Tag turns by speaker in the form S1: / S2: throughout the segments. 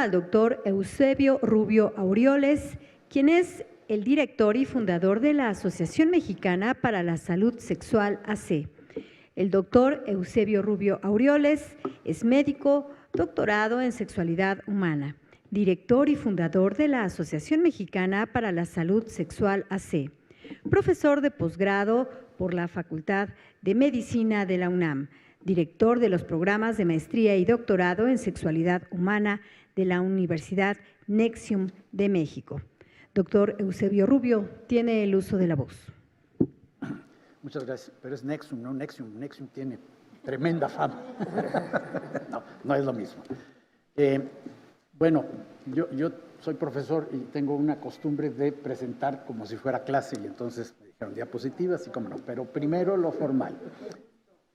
S1: al doctor Eusebio Rubio Aureoles, quien es el director y fundador de la Asociación Mexicana para la Salud Sexual AC. El doctor Eusebio Rubio Aureoles es médico, doctorado en sexualidad humana, director y fundador de la Asociación Mexicana para la Salud Sexual AC, profesor de posgrado por la Facultad de Medicina de la UNAM, director de los programas de maestría y doctorado en sexualidad humana de la Universidad Nexium de México. Doctor Eusebio Rubio, tiene el uso de la voz.
S2: Muchas gracias, pero es Nexium, no Nexium. Nexium tiene tremenda fama. No es lo mismo. Bueno, yo soy profesor y tengo una costumbre de presentar como si fuera clase, y entonces me dijeron diapositivas y cómo no, pero primero lo formal.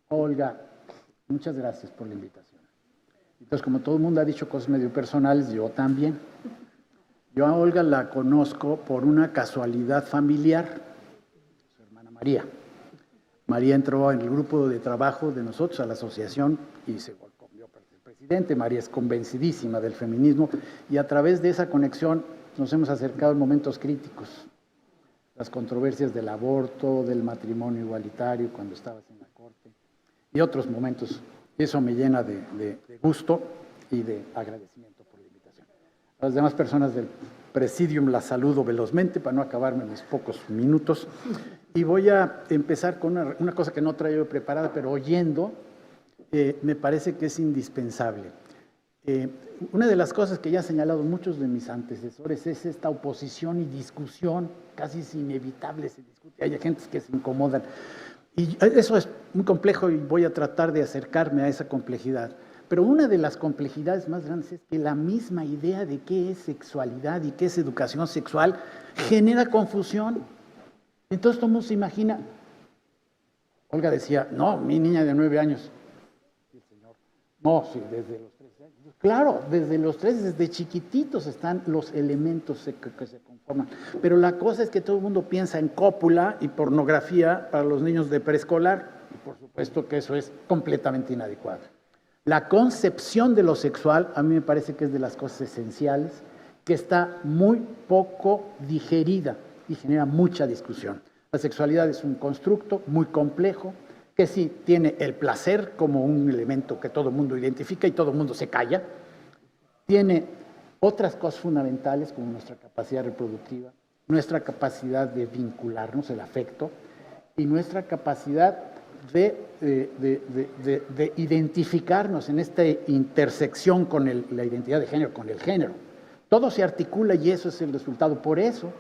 S2: Olga, muchas gracias por la invitación. Entonces, como todo el mundo ha dicho cosas medio personales, yo también. Yo a Olga la conozco por una casualidad familiar, su hermana María. María entró en el grupo de trabajo de nosotros, a la asociación, y se convirtió en presidente. María es convencidísima del feminismo y a través de esa conexión nos hemos acercado en momentos críticos. Las controversias del aborto, del matrimonio igualitario, cuando estabas en la corte, y otros momentos. Eso me llena de gusto y de agradecimiento por la invitación. A las demás personas del Presidium las saludo velozmente para no acabarme mis pocos minutos. Y voy a empezar con una cosa que no traigo preparada, pero oyendo, me parece que es indispensable. Una de las cosas que ya han señalado muchos de mis antecesores es esta oposición y discusión, casi es inevitable, se discute, hay gente que se incomodan. Y eso es muy complejo y voy a tratar de acercarme a esa complejidad. Pero una de las complejidades más grandes es que la misma idea de qué es sexualidad y qué es educación sexual genera confusión. Entonces todo el mundo se imagina. Olga decía, no, mi niña de 9 años. El señor, no, sí, desde los 13 años. Claro, desde los 13, desde chiquititos están los elementos que se conforman. Pero la cosa es que todo el mundo piensa en cópula y pornografía para los niños de preescolar. Y por supuesto que eso es completamente inadecuado. La concepción de lo sexual a mí me parece que es de las cosas esenciales, que está muy poco digerida y genera mucha discusión. La sexualidad es un constructo muy complejo, que sí tiene el placer como un elemento que todo el mundo identifica y todo el mundo se calla. Tiene otras cosas fundamentales como nuestra capacidad reproductiva, nuestra capacidad de vincularnos, el afecto, y nuestra capacidad de identificarnos en esta intersección con la identidad de género, con el género. Todo se articula y eso es el resultado. Por eso,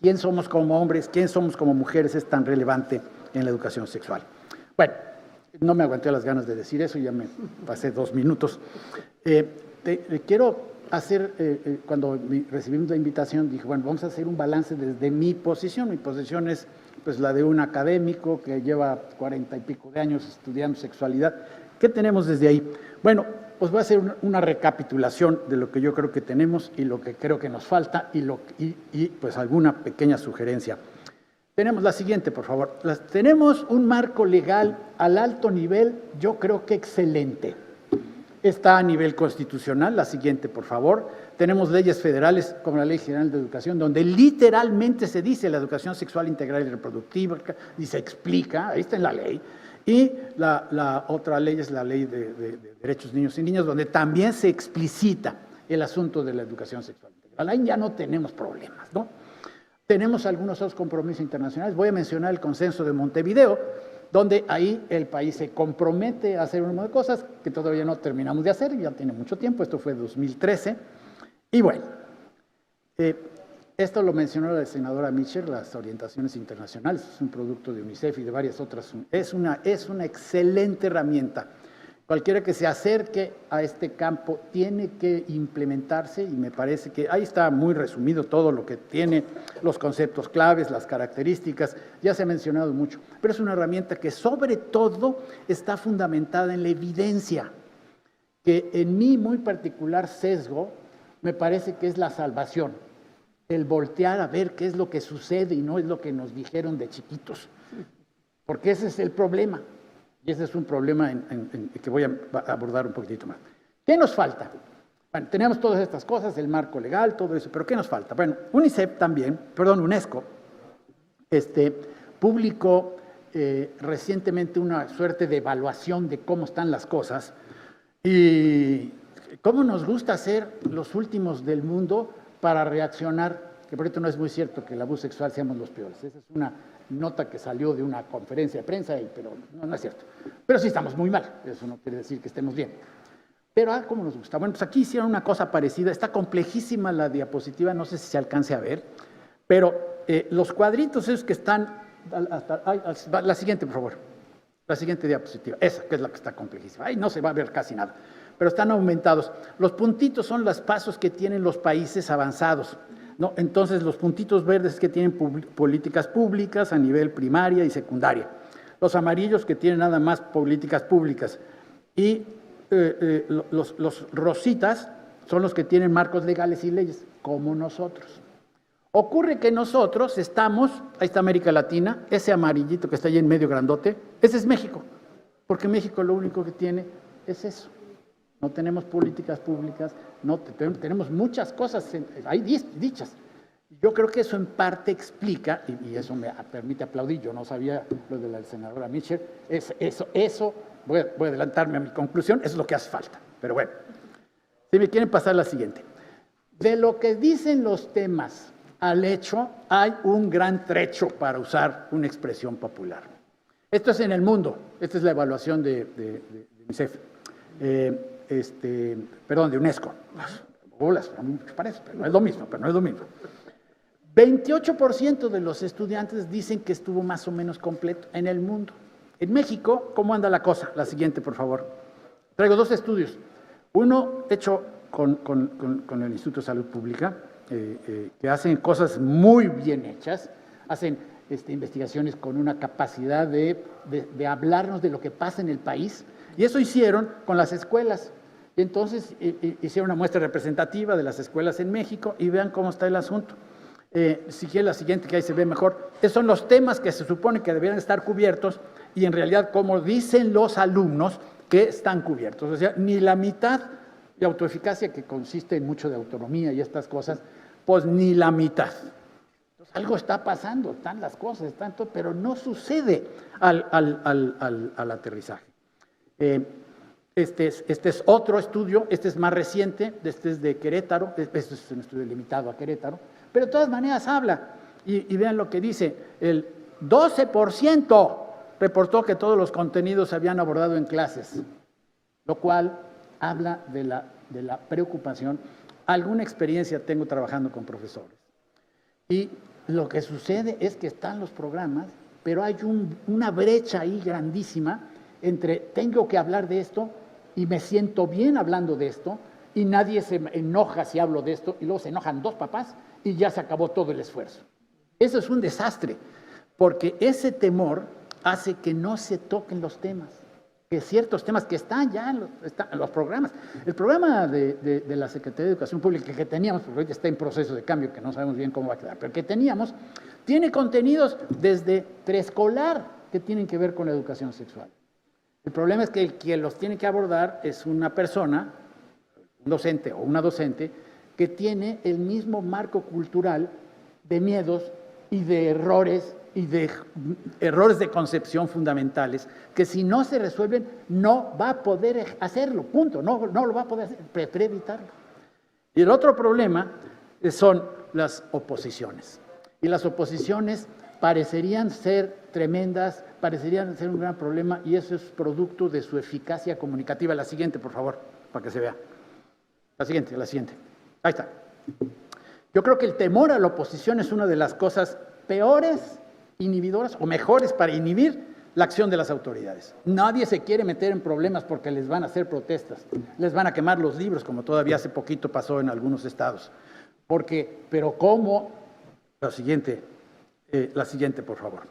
S2: quién somos como hombres, quién somos como mujeres es tan relevante en la educación sexual. Bueno, no me aguanté las ganas de decir eso, ya me pasé 2 minutos. Quiero hacer, cuando recibimos la invitación, dije, bueno, vamos a hacer un balance desde mi posición. Mi posición es pues la de un académico que lleva 40 y pico de años estudiando sexualidad. ¿Qué tenemos desde ahí? Bueno, pues voy a hacer una recapitulación de lo que yo creo que tenemos y lo que creo que nos falta y pues alguna pequeña sugerencia. Tenemos la siguiente, por favor. Tenemos un marco legal al alto nivel, yo creo que excelente. Está a nivel constitucional, la siguiente, por favor. Tenemos leyes federales como la Ley General de Educación, donde literalmente se dice la educación sexual integral y reproductiva y se explica, ahí está en la ley. Y la otra ley es la Ley de Derechos de Niños y Niñas, donde también se explicita el asunto de la educación sexual integral. Ahí ya no tenemos problemas, ¿no? Tenemos algunos otros compromisos internacionales. Voy a mencionar el Consenso de Montevideo, donde ahí el país se compromete a hacer un número de cosas que todavía no terminamos de hacer, ya tiene mucho tiempo, esto fue 2013. Y bueno, esto lo mencionó la senadora Mitchell, las orientaciones internacionales, es un producto de UNICEF y de varias otras. Es una excelente herramienta. Cualquiera que se acerque a este campo tiene que implementarse y me parece que ahí está muy resumido todo lo que tiene, los conceptos claves, las características, ya se ha mencionado mucho, pero es una herramienta que sobre todo está fundamentada en la evidencia, que en mi muy particular sesgo me parece que es la salvación, el voltear a ver qué es lo que sucede y no es lo que nos dijeron de chiquitos, porque ese es el problema. Y ese es un problema que voy a abordar un poquitito más. ¿Qué nos falta? Bueno, tenemos todas estas cosas, el marco legal, todo eso, pero ¿qué nos falta? Bueno, UNESCO, publicó recientemente una suerte de evaluación de cómo están las cosas y cómo nos gusta ser los últimos del mundo para reaccionar, que por cierto no es muy cierto que el abuso sexual seamos los peores. Esa es una nota que salió de una conferencia de prensa, pero no es cierto. Pero sí estamos muy mal, eso no quiere decir que estemos bien. Pero, ¿cómo nos gusta? Bueno, pues aquí hicieron una cosa parecida, está complejísima la diapositiva, no sé si se alcance a ver, pero los cuadritos esos que están, la siguiente, por favor, la siguiente diapositiva, esa que es la que está complejísima, ahí no se va a ver casi nada, pero están aumentados. Los puntitos son los pasos que tienen los países avanzados, ¿no? Entonces, los puntitos verdes que tienen políticas públicas a nivel primaria y secundaria, los amarillos que tienen nada más políticas públicas y los rositas son los que tienen marcos legales y leyes, como nosotros. Ocurre que nosotros estamos, ahí está América Latina, ese amarillito que está ahí en medio grandote, ese es México, porque México lo único que tiene es eso. No tenemos políticas públicas, no tenemos muchas cosas ahí dichas. Yo creo que eso en parte explica, y eso me permite aplaudir, yo no sabía lo de la senadora Mitchell, eso voy a adelantarme a mi conclusión, eso es lo que hace falta. Pero bueno, si me quieren pasar la siguiente. De lo que dicen los temas al hecho, hay un gran trecho, para usar una expresión popular. Esto es en el mundo, esta es la evaluación de UNICEF, de UNESCO. Bolas, parece, pero no es lo mismo, 28% de los estudiantes dicen que estuvo más o menos completo en el mundo. En México, ¿cómo anda la cosa? La siguiente, por favor. Traigo dos estudios. Uno hecho con el Instituto de Salud Pública, que hacen cosas muy bien hechas, hacen investigaciones con una capacidad de hablarnos de lo que pasa en el país, y eso hicieron con las escuelas. Y entonces hicieron una muestra representativa de las escuelas en México y vean cómo está el asunto. Si quiere la siguiente, que ahí se ve mejor. Esos son los temas que se supone que deberían estar cubiertos y en realidad, como dicen los alumnos, que están cubiertos. O sea, ni la mitad de autoeficacia, que consiste en mucho de autonomía y estas cosas, pues ni la mitad. Entonces, algo está pasando, están las cosas, pero no sucede al aterrizaje. Este es otro estudio, este es más reciente, este es de Querétaro, este es un estudio limitado a Querétaro, pero de todas maneras habla, y vean lo que dice, el 12% reportó que todos los contenidos se habían abordado en clases, lo cual habla de la preocupación. Alguna experiencia tengo trabajando con profesores, y lo que sucede es que están los programas, pero hay una brecha ahí grandísima entre tengo que hablar de esto y me siento bien hablando de esto, y nadie se enoja si hablo de esto, y luego se enojan dos papás y ya se acabó todo el esfuerzo. Eso es un desastre, porque ese temor hace que no se toquen los temas, que ciertos temas que están ya en los programas. El programa de la Secretaría de Educación Pública que teníamos, porque ahorita está en proceso de cambio, que no sabemos bien cómo va a quedar, pero que teníamos, tiene contenidos desde preescolar que tienen que ver con la educación sexual. El problema es que quien los tiene que abordar es una persona, un docente o una docente, que tiene el mismo marco cultural de miedos y de errores de concepción fundamentales, que si no se resuelven no va a poder hacerlo, punto, no lo va a poder hacer, prefiere evitarlo. Y el otro problema son las oposiciones. Y las oposiciones parecerían ser tremendas, parecerían ser un gran problema, y eso es producto de su eficacia comunicativa. La siguiente, por favor, para que se vea. La siguiente. Ahí está. Yo creo que el temor a la oposición es una de las cosas peores inhibidoras o mejores para inhibir la acción de las autoridades. Nadie se quiere meter en problemas porque les van a hacer protestas, les van a quemar los libros, como todavía hace poquito pasó en algunos estados. Pero ¿cómo? La siguiente, por favor.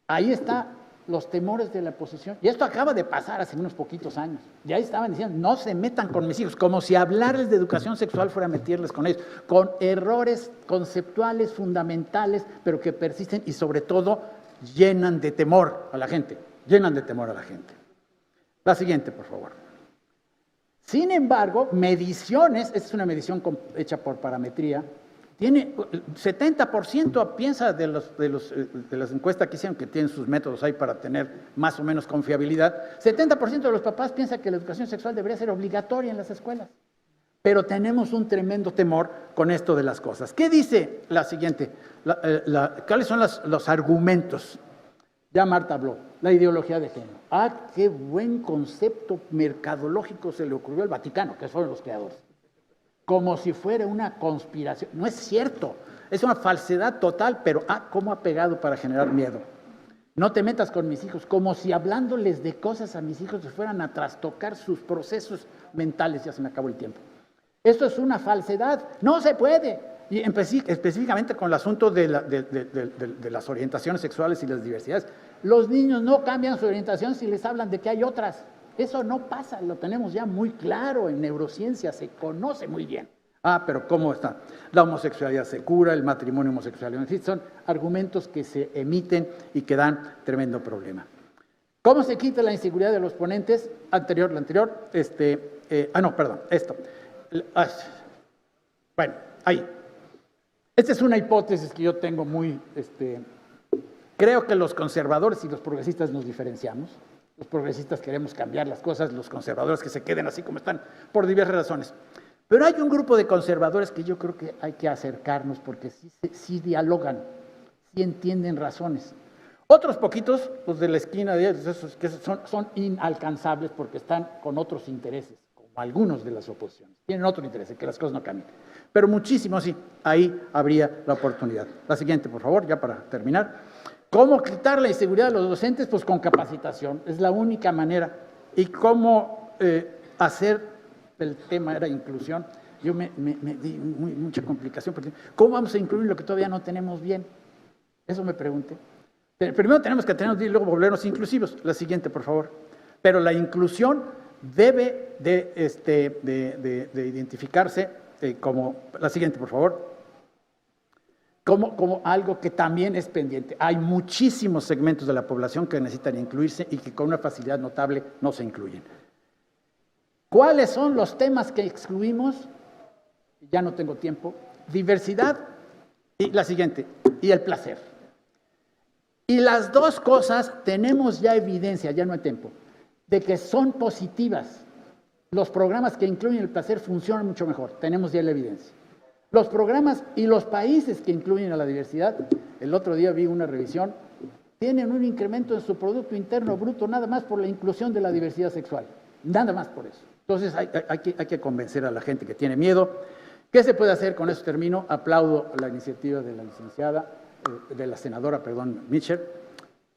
S2: Ahí están los temores de la oposición. Y esto acaba de pasar hace unos poquitos años. Ya estaban diciendo, no se metan con mis hijos, como si hablarles de educación sexual fuera meterles con ellos, con errores conceptuales fundamentales, pero que persisten y sobre todo llenan de temor a la gente. La siguiente, por favor. Sin embargo, mediciones, esta es una medición hecha por parametría, tiene 70% piensa de las encuestas que hicieron, que tienen sus métodos ahí para tener más o menos confiabilidad, 70% de los papás piensan que la educación sexual debería ser obligatoria en las escuelas. Pero tenemos un tremendo temor con esto de las cosas. ¿Qué dice la siguiente? ¿Cuáles son los argumentos? Ya Marta habló, la ideología de género. Qué buen concepto mercadológico se le ocurrió al Vaticano, que fueron los creadores. Como si fuera una conspiración. No es cierto, es una falsedad total, pero cómo ha pegado para generar miedo. No te metas con mis hijos, como si hablándoles de cosas a mis hijos se fueran a trastocar sus procesos mentales. Ya se me acabó el tiempo. Esto es una falsedad, no se puede. Y específicamente con el asunto de las orientaciones sexuales y las diversidades. Los niños no cambian su orientación si les hablan de que hay otras. Eso no pasa, lo tenemos ya muy claro en neurociencia, se conoce muy bien. Pero ¿cómo está? La homosexualidad se cura, el matrimonio homosexual no existe. Son argumentos que se emiten y que dan tremendo problema. ¿Cómo se quita la inseguridad de los ponentes? Bueno, ahí. Esta es una hipótesis que yo tengo muy, creo que los conservadores y los progresistas nos diferenciamos. Los progresistas queremos cambiar las cosas, los conservadores que se queden así como están, por diversas razones. Pero hay un grupo de conservadores que yo creo que hay que acercarnos porque sí dialogan, sí entienden razones. Otros poquitos, los de la esquina, esos que son inalcanzables porque están con otros intereses, como algunos de las oposiciones. Tienen otro interés, que las cosas no cambien. Pero muchísimos sí, ahí habría la oportunidad. La siguiente, por favor, ya para terminar. ¿Cómo quitar la inseguridad de los docentes? Pues con capacitación, es la única manera. ¿Y cómo hacer? El tema era inclusión. Yo me di mucha complicación, porque ¿cómo vamos a incluir lo que todavía no tenemos bien? Eso me pregunté. Pero primero tenemos que tenernos bien y luego volvernos inclusivos. La siguiente, por favor. Pero la inclusión debe de identificarse como, la siguiente, por favor, como algo que también es pendiente. Hay muchísimos segmentos de la población que necesitan incluirse y que con una facilidad notable no se incluyen. ¿Cuáles son los temas que excluimos? Ya no tengo tiempo. Diversidad y la siguiente, y el placer. Y las dos cosas tenemos ya evidencia, ya no hay tiempo, de que son positivas. Los programas que incluyen el placer funcionan mucho mejor, tenemos ya la evidencia. Los programas y los países que incluyen a la diversidad, el otro día vi una revisión, tienen un incremento en su Producto Interno Bruto nada más por la inclusión de la diversidad sexual, nada más por eso. Entonces hay que convencer a la gente que tiene miedo. ¿Qué se puede hacer? Con eso termino. Aplaudo la iniciativa de la licenciada, de la senadora, Mitchell,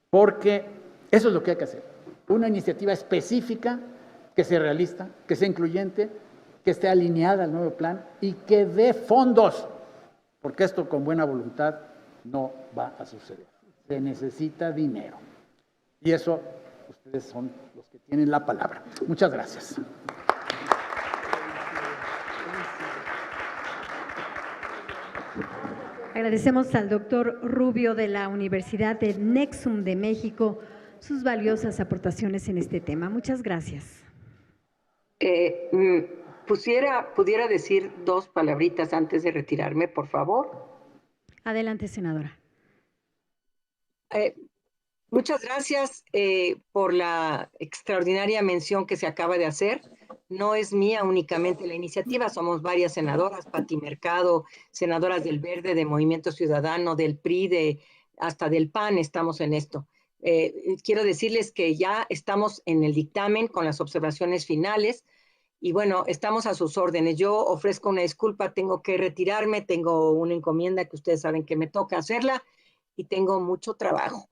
S2: porque eso es lo que hay que hacer. Una iniciativa específica que sea realista, que sea incluyente, que esté alineada al nuevo plan y que dé fondos, porque esto con buena voluntad no va a suceder. Se necesita dinero. Y eso, ustedes son los que tienen la palabra. Muchas gracias.
S1: Agradecemos al doctor Rubio de la Universidad de Nexum de México sus valiosas aportaciones en este tema. Muchas gracias.
S3: ¿Pudiera decir dos palabritas antes de retirarme, por favor?
S1: Adelante, senadora.
S3: Muchas gracias por la extraordinaria mención que se acaba de hacer. No es mía únicamente la iniciativa, somos varias senadoras, Pati Mercado, senadoras del Verde, de Movimiento Ciudadano, del PRI, hasta del PAN, estamos en esto. Quiero decirles que ya estamos en el dictamen con las observaciones finales y bueno, estamos a sus órdenes. Yo ofrezco una disculpa, tengo que retirarme, tengo una encomienda que ustedes saben que me toca hacerla y tengo mucho trabajo.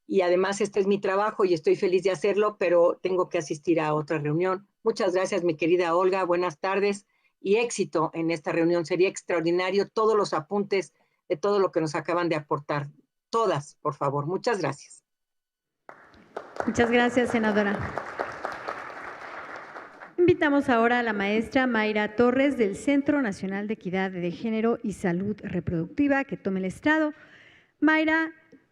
S3: Y además este es mi trabajo y estoy feliz de hacerlo, pero tengo que asistir a otra reunión. Muchas gracias, mi querida Olga, buenas tardes y éxito en esta reunión. Sería extraordinario todos los apuntes de todo lo que nos acaban de aportar. Todas, por favor. Muchas gracias.
S1: Muchas gracias, senadora. Invitamos ahora a la maestra Mayra Torres del Centro Nacional de Equidad de Género y Salud Reproductiva que tome el estrado. Mayra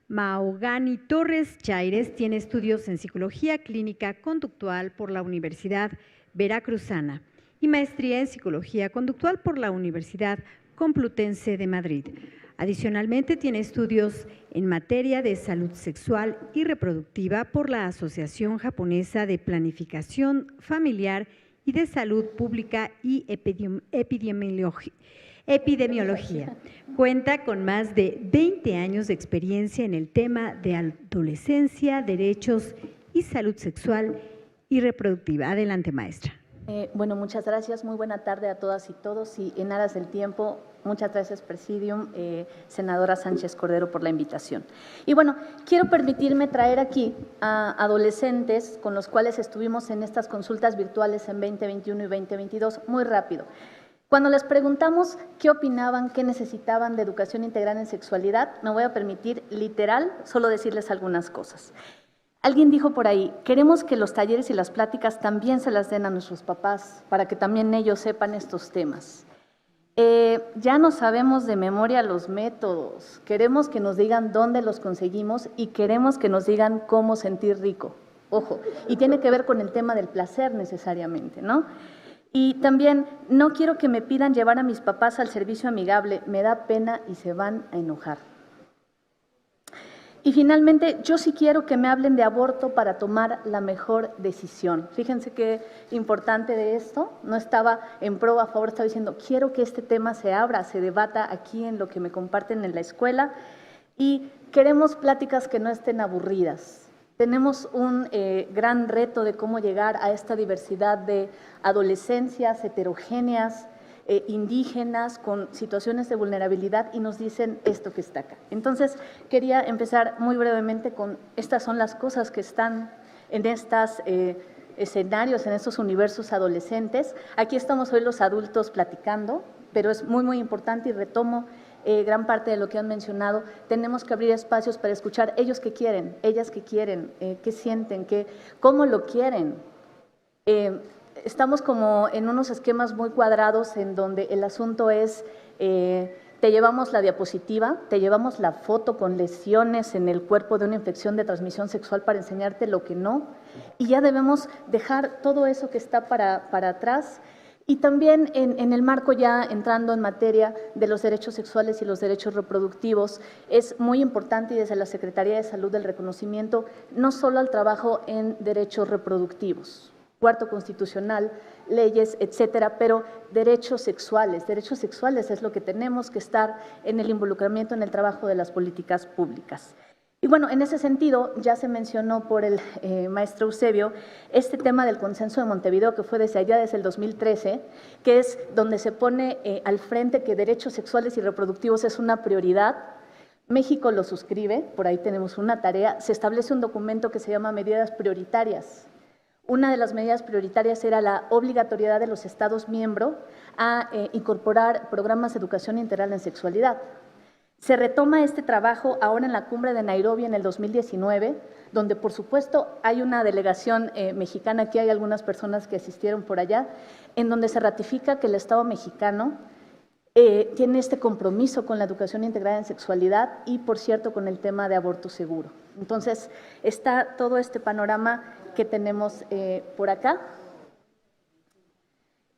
S1: Maogani Torres Chaires tiene estudios en Psicología Clínica Conductual por la Universidad Veracruzana y maestría en Psicología Conductual por la Universidad Complutense de Madrid. Adicionalmente, tiene estudios en materia de salud sexual y reproductiva por la Asociación Japonesa de Planificación Familiar y de Salud Pública y Epidemiología. Cuenta con más de 20 años de experiencia en el tema de adolescencia, derechos y salud sexual y reproductiva. Adelante, maestra.
S4: Bueno, muchas gracias. Muy buena tarde a todas y todos. Y en aras del tiempo, muchas gracias, Presidium, senadora Sánchez Cordero, por la invitación. Y bueno, quiero permitirme traer aquí a adolescentes con los cuales estuvimos en estas consultas virtuales en 2021 y 2022, muy rápido. Cuando les preguntamos qué opinaban, qué necesitaban de educación integral en sexualidad, me voy a permitir literal solo decirles algunas cosas. Alguien dijo por ahí, queremos que los talleres y las pláticas también se las den a nuestros papás para que también ellos sepan estos temas. Ya no sabemos de memoria los métodos, queremos que nos digan dónde los conseguimos y queremos que nos digan cómo sentir rico. Ojo, y tiene que ver con el tema del placer necesariamente, ¿no? Y también no quiero que me pidan llevar a mis papás al servicio amigable, me da pena y se van a enojar. Y finalmente, yo sí quiero que me hablen de aborto para tomar la mejor decisión. Fíjense qué importante de esto, no estaba en pro o a favor, estaba diciendo, quiero que este tema se abra, se debata aquí en lo que me comparten en la escuela y queremos pláticas que no estén aburridas. Tenemos un gran reto de cómo llegar a esta diversidad de adolescencias heterogéneas, indígenas, con situaciones de vulnerabilidad y nos dicen esto que está acá. Entonces, quería empezar muy brevemente con estas son las cosas que están en estos escenarios, en estos universos adolescentes. Aquí estamos hoy los adultos platicando, pero es muy, muy importante y retomo gran parte de lo que han mencionado, tenemos que abrir espacios para escuchar ellos que quieren, ellas que quieren, qué sienten, cómo lo quieren. Estamos como en unos esquemas muy cuadrados en donde el asunto es, te llevamos la diapositiva, te llevamos la foto con lesiones en el cuerpo de una infección de transmisión sexual para enseñarte lo que no, y ya debemos dejar todo eso que está para atrás. Y también en el marco ya entrando en materia de los derechos sexuales y los derechos reproductivos, es muy importante y desde la Secretaría de Salud el reconocimiento no solo al trabajo en derechos reproductivos, cuarto constitucional, leyes, etcétera, pero derechos sexuales es lo que tenemos que estar en el involucramiento en el trabajo de las políticas públicas. Y bueno, en ese sentido, ya se mencionó por el maestro Eusebio, este tema del consenso de Montevideo, que fue desde allá, desde el 2013, que es donde se pone al frente que derechos sexuales y reproductivos es una prioridad. México lo suscribe, por ahí tenemos una tarea, se establece un documento que se llama medidas prioritarias. Una de las medidas prioritarias era la obligatoriedad de los Estados miembros a incorporar programas de educación integral en sexualidad. Se retoma este trabajo ahora en la cumbre de Nairobi en el 2019, donde por supuesto hay una delegación mexicana, aquí hay algunas personas que asistieron por allá, en donde se ratifica que el Estado mexicano tiene este compromiso con la educación integral en sexualidad y, por cierto, con el tema de aborto seguro. Entonces, está todo este panorama que tenemos por acá.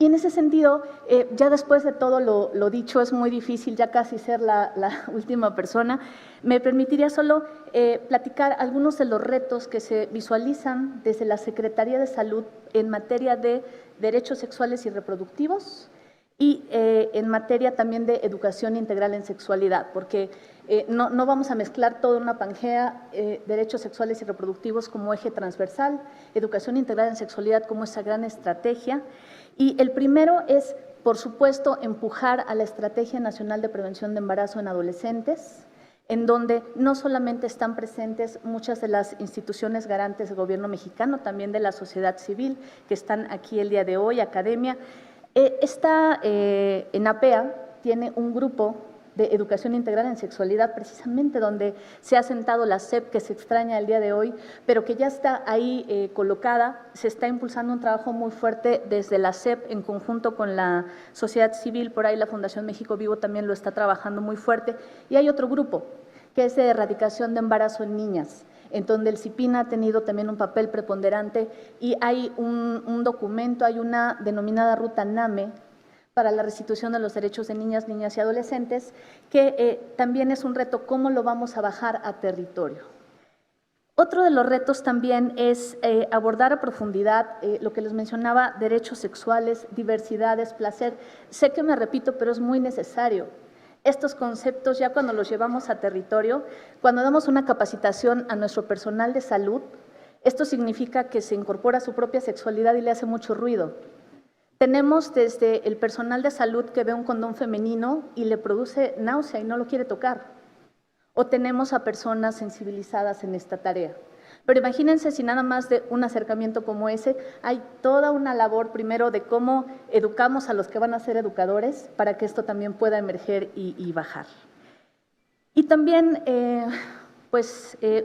S4: Y en ese sentido, ya después de todo lo dicho, es muy difícil ya casi ser la última persona. Me permitiría solo platicar algunos de los retos que se visualizan desde la Secretaría de Salud en materia de derechos sexuales y reproductivos y en materia también de educación integral en sexualidad, porque no vamos a mezclar toda una pangea, derechos sexuales y reproductivos como eje transversal, educación integral en sexualidad como esa gran estrategia. Y el primero es, por supuesto, empujar a la Estrategia Nacional de Prevención de Embarazo en Adolescentes, en donde no solamente están presentes muchas de las instituciones garantes del gobierno mexicano, también de la sociedad civil, que están aquí el día de hoy, academia. En APEA tiene un grupo de educación integral en sexualidad, precisamente donde se ha sentado la SEP, que se extraña el día de hoy, pero que ya está ahí colocada. Se está impulsando un trabajo muy fuerte desde la SEP en conjunto con la sociedad civil, por ahí la Fundación México Vivo también lo está trabajando muy fuerte. Y hay otro grupo, que es de erradicación de embarazo en niñas, en donde el CIPIN ha tenido también un papel preponderante y hay un documento, hay una denominada Ruta NAME para la restitución de los derechos de niñas, niñas y adolescentes, que también es un reto, ¿cómo lo vamos a bajar a territorio? Otro de los retos también es abordar a profundidad lo que les mencionaba, derechos sexuales, diversidades, placer. Sé que me repito, pero es muy necesario. Estos conceptos, ya cuando los llevamos a territorio, cuando damos una capacitación a nuestro personal de salud, esto significa que se incorpora su propia sexualidad y le hace mucho ruido. Tenemos desde el personal de salud que ve un condón femenino y le produce náusea y no lo quiere tocar. O tenemos a personas sensibilizadas en esta tarea. Pero imagínense si nada más de un acercamiento como ese, hay toda una labor primero de cómo educamos a los que van a ser educadores para que esto también pueda emerger y bajar. Y también,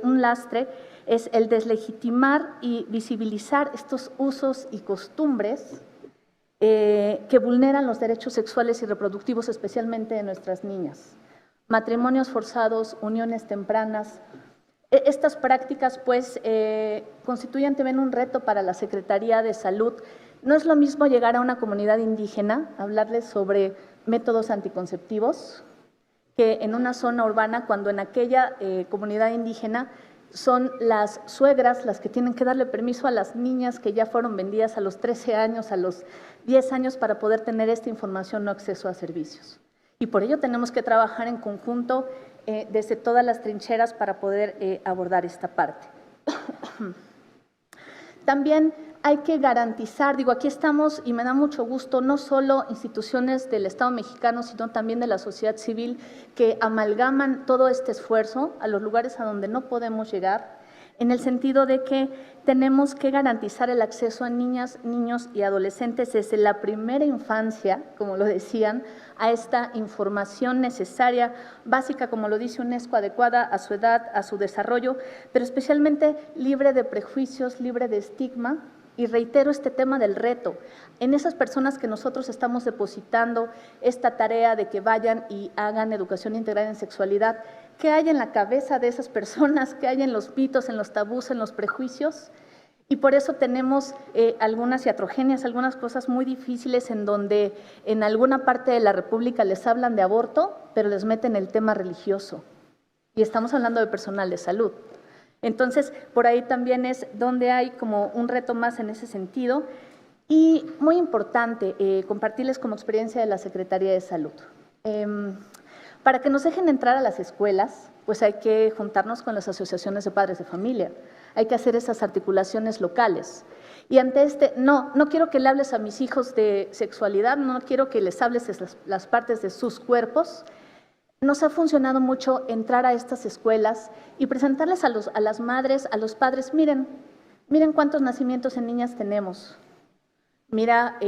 S4: un lastre es el deslegitimar y visibilizar estos usos y costumbres que vulneran los derechos sexuales y reproductivos, especialmente de nuestras niñas. Matrimonios forzados, uniones tempranas. Estas prácticas, constituyen también un reto para la Secretaría de Salud. No es lo mismo llegar a una comunidad indígena, hablarles sobre métodos anticonceptivos, que en una zona urbana, cuando en aquella comunidad indígena son las suegras las que tienen que darle permiso a las niñas que ya fueron vendidas a los 13 años, a los 10 años, para poder tener esta información o acceso a servicios. Y por ello tenemos que trabajar en conjunto desde todas las trincheras para poder abordar esta parte. También hay que garantizar, aquí estamos y me da mucho gusto, no solo instituciones del Estado mexicano, sino también de la sociedad civil que amalgaman todo este esfuerzo a los lugares a donde no podemos llegar, en el sentido de que tenemos que garantizar el acceso a niñas, niños y adolescentes desde la primera infancia, como lo decían, a esta información necesaria, básica, como lo dice UNESCO, adecuada a su edad, a su desarrollo, pero especialmente libre de prejuicios, libre de estigma. Y reitero este tema del reto, en esas personas que nosotros estamos depositando esta tarea de que vayan y hagan educación integral en sexualidad, ¿qué hay en la cabeza de esas personas? ¿Qué hay en los mitos, en los tabús, en los prejuicios? Y por eso tenemos algunas iatrogenias, algunas cosas muy difíciles en donde en alguna parte de la República les hablan de aborto, pero les meten el tema religioso. Y estamos hablando de personal de salud. Entonces, por ahí también es donde hay como un reto más en ese sentido. Y muy importante, compartirles como experiencia de la Secretaría de Salud. Para que nos dejen entrar a las escuelas, pues hay que juntarnos con las asociaciones de padres de familia, hay que hacer esas articulaciones locales. Y ante no quiero que le hables a mis hijos de sexualidad, no quiero que les hables de las partes de sus cuerpos. Nos ha funcionado mucho entrar a estas escuelas y presentarles a las madres, a los padres, miren cuántos nacimientos en niñas tenemos. Mira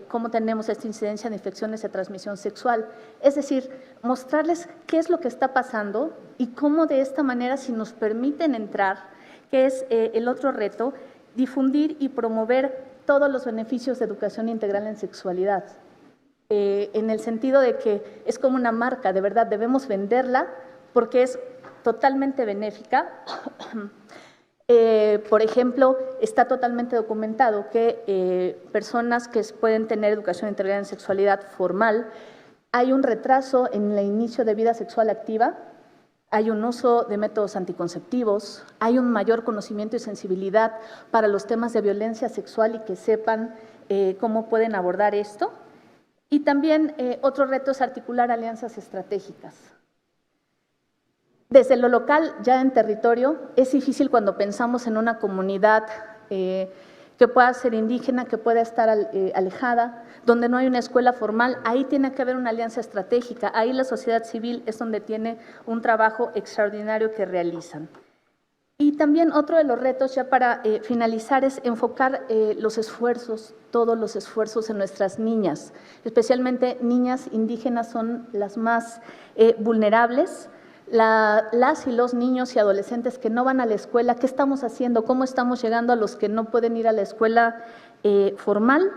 S4: cómo tenemos esta incidencia de infecciones de transmisión sexual. Es decir, mostrarles qué es lo que está pasando y cómo de esta manera, si nos permiten entrar, que es el otro reto, difundir y promover todos los beneficios de educación integral en sexualidad. En el sentido de que es como una marca, de verdad, debemos venderla porque es totalmente benéfica. Por ejemplo, está totalmente documentado que personas que pueden tener educación integral en sexualidad formal, hay un retraso en el inicio de vida sexual activa, hay un uso de métodos anticonceptivos, hay un mayor conocimiento y sensibilidad para los temas de violencia sexual y que sepan cómo pueden abordar esto. Y también otro reto es articular alianzas estratégicas. Desde lo local, ya en territorio, es difícil cuando pensamos en una comunidad que pueda ser indígena, que pueda estar alejada, donde no hay una escuela formal, ahí tiene que haber una alianza estratégica, ahí la sociedad civil es donde tiene un trabajo extraordinario que realizan. Y también otro de los retos, ya para finalizar, es enfocar los esfuerzos, todos los esfuerzos en nuestras niñas, especialmente niñas indígenas son las más vulnerables. Las y los niños y adolescentes que no van a la escuela, ¿qué estamos haciendo? ¿Cómo estamos llegando a los que no pueden ir a la escuela formal?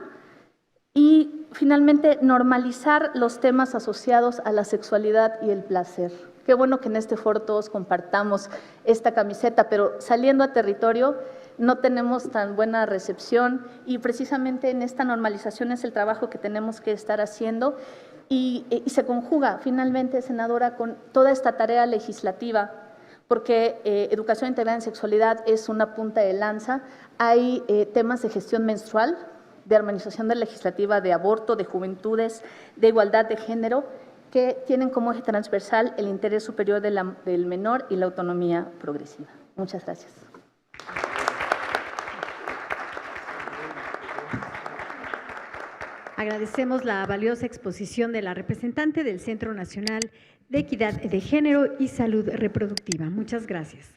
S4: Y finalmente, normalizar los temas asociados a la sexualidad y el placer. Qué bueno que en este foro todos compartamos esta camiseta, pero saliendo a territorio no tenemos tan buena recepción y precisamente en esta normalización es el trabajo que tenemos que estar haciendo y se conjuga finalmente, senadora, con toda esta tarea legislativa, porque educación integrada en sexualidad es una punta de lanza. Hay temas de gestión menstrual, de armonización de legislativa de aborto, de juventudes, de igualdad de género, que tienen como eje transversal el interés superior del menor y la autonomía progresiva. Muchas gracias.
S1: Agradecemos la valiosa exposición de la representante del Centro Nacional de Equidad de Género y Salud Reproductiva. Muchas gracias.